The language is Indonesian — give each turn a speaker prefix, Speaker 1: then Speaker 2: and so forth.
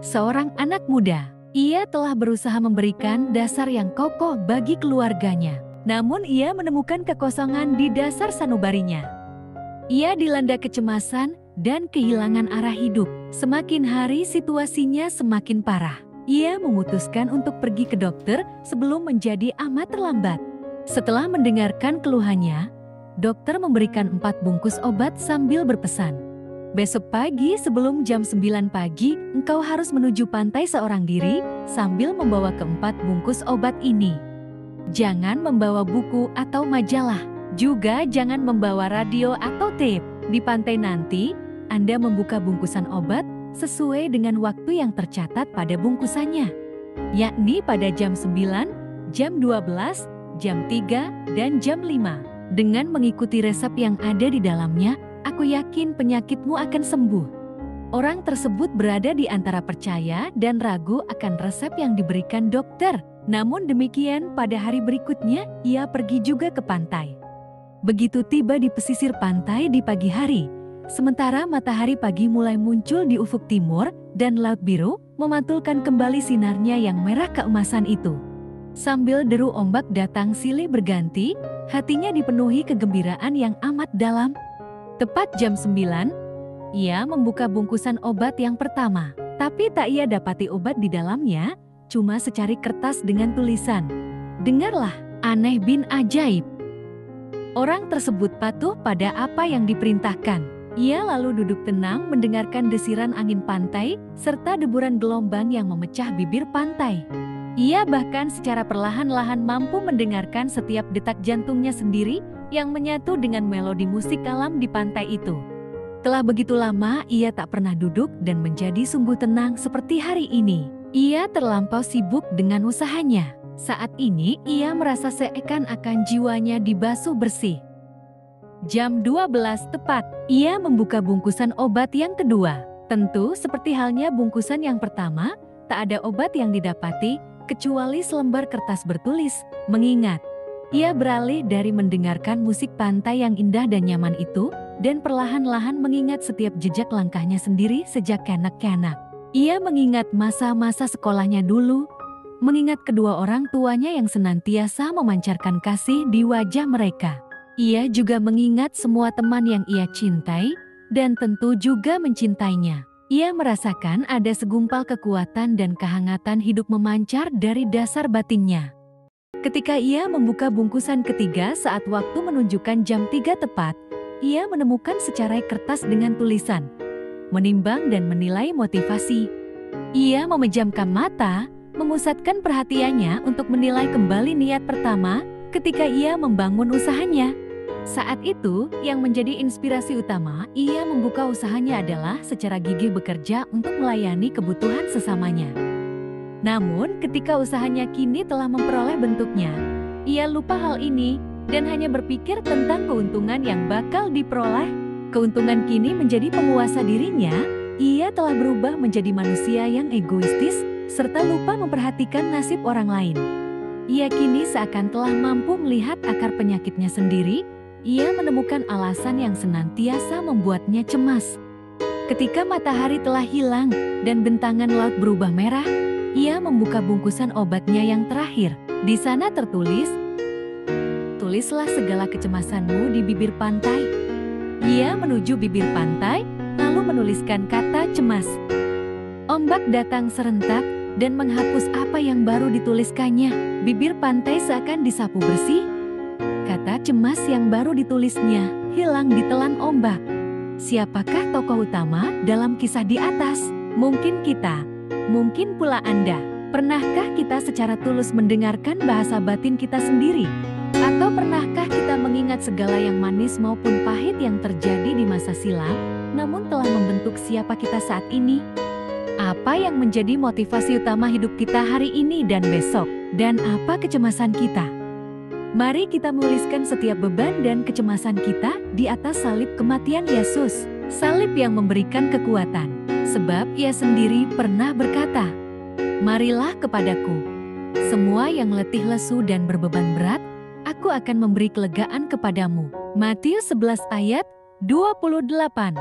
Speaker 1: seorang anak muda. Ia telah berusaha memberikan dasar yang kokoh bagi keluarganya. Namun ia menemukan kekosongan di dasar sanubarinya. Ia dilanda kecemasan dan kehilangan arah hidup. Semakin hari situasinya semakin parah. Ia memutuskan untuk pergi ke dokter sebelum menjadi amat terlambat. Setelah mendengarkan keluhannya, dokter memberikan 4 bungkus obat sambil berpesan, "Besok pagi sebelum jam 9 pagi, engkau harus menuju pantai seorang diri sambil membawa ke-4 bungkus obat ini. Jangan membawa buku atau majalah. Juga jangan membawa radio atau tape. Di pantai nanti, Anda membuka bungkusan obat sesuai dengan waktu yang tercatat pada bungkusannya, yakni pada jam 9, jam 12, jam 3, dan jam 5. Dengan mengikuti resep yang ada di dalamnya, aku yakin penyakitmu akan sembuh." Orang tersebut berada di antara percaya dan ragu akan resep yang diberikan dokter. Namun demikian, pada hari berikutnya, ia pergi juga ke pantai. Begitu tiba di pesisir pantai di pagi hari, sementara matahari pagi mulai muncul di ufuk timur dan laut biru memantulkan kembali sinarnya yang merah keemasan itu. Sambil deru ombak datang silih berganti, hatinya dipenuhi kegembiraan yang amat dalam. Tepat jam 9, ia membuka bungkusan obat yang pertama. Tapi tak ia dapati obat di dalamnya, cuma secari kertas dengan tulisan, "Dengarlah, aneh bin ajaib." Orang tersebut patuh pada apa yang diperintahkan. Ia lalu duduk tenang mendengarkan desiran angin pantai serta deburan gelombang yang memecah bibir pantai. Ia bahkan secara perlahan-lahan mampu mendengarkan setiap detak jantungnya sendiri yang menyatu dengan melodi musik alam di pantai itu. Telah begitu lama ia tak pernah duduk dan menjadi sungguh tenang seperti hari ini. Ia terlampau sibuk dengan usahanya. Saat ini ia merasa seakan-akan jiwanya dibasuh bersih. Jam 12 tepat, ia membuka bungkusan obat yang kedua. Tentu seperti halnya bungkusan yang pertama, tak ada obat yang didapati kecuali selembar kertas bertulis, "Mengingat." Ia beralih dari mendengarkan musik pantai yang indah dan nyaman itu, dan perlahan-lahan mengingat setiap jejak langkahnya sendiri sejak kanak-kanak. Ia mengingat masa-masa sekolahnya dulu, mengingat kedua orang tuanya yang senantiasa memancarkan kasih di wajah mereka. Ia juga mengingat semua teman yang ia cintai, dan tentu juga mencintainya. Ia merasakan ada segumpal kekuatan dan kehangatan hidup memancar dari dasar batinnya. Ketika ia membuka bungkusan ketiga saat waktu menunjukkan jam 3 tepat, ia menemukan secarai kertas dengan tulisan, "Menimbang dan menilai motivasi." Ia memejamkan mata, memusatkan perhatiannya untuk menilai kembali niat pertama ketika ia membangun usahanya. Saat itu, yang menjadi inspirasi utama ia membuka usahanya adalah secara gigih bekerja untuk melayani kebutuhan sesamanya. Namun, ketika usahanya kini telah memperoleh bentuknya, ia lupa hal ini dan hanya berpikir tentang keuntungan yang bakal diperoleh. Keuntungan kini menjadi penguasa dirinya. Ia telah berubah menjadi manusia yang egoistis serta lupa memperhatikan nasib orang lain. Ia kini seakan telah mampu melihat akar penyakitnya sendiri. Ia menemukan alasan yang senantiasa membuatnya cemas. Ketika matahari telah hilang dan bentangan laut berubah merah, ia membuka bungkusan obatnya yang terakhir. Di sana tertulis, "Tulislah segala kecemasanmu di bibir pantai." Ia menuju bibir pantai, lalu menuliskan kata cemas. Ombak datang serentak dan menghapus apa yang baru dituliskannya. Bibir pantai seakan disapu bersih. Kata cemas yang baru ditulisnya hilang ditelan ombak. Siapakah tokoh utama dalam kisah di atas? Mungkin kita, mungkin pula Anda. Pernahkah kita secara tulus mendengarkan bahasa batin kita sendiri? Atau pernahkah kita mengingat segala yang manis maupun pahit yang terjadi di masa silam, namun telah membentuk siapa kita saat ini? Apa yang menjadi motivasi utama hidup kita hari ini dan besok? Dan apa kecemasan kita? Mari kita menuliskan setiap beban dan kecemasan kita di atas salib kematian Yesus. Salib yang memberikan kekuatan. Sebab ia sendiri pernah berkata, "Marilah kepadaku, semua yang letih lesu dan berbeban berat, aku akan memberi kelegaan kepadamu." Matius 11 ayat 28.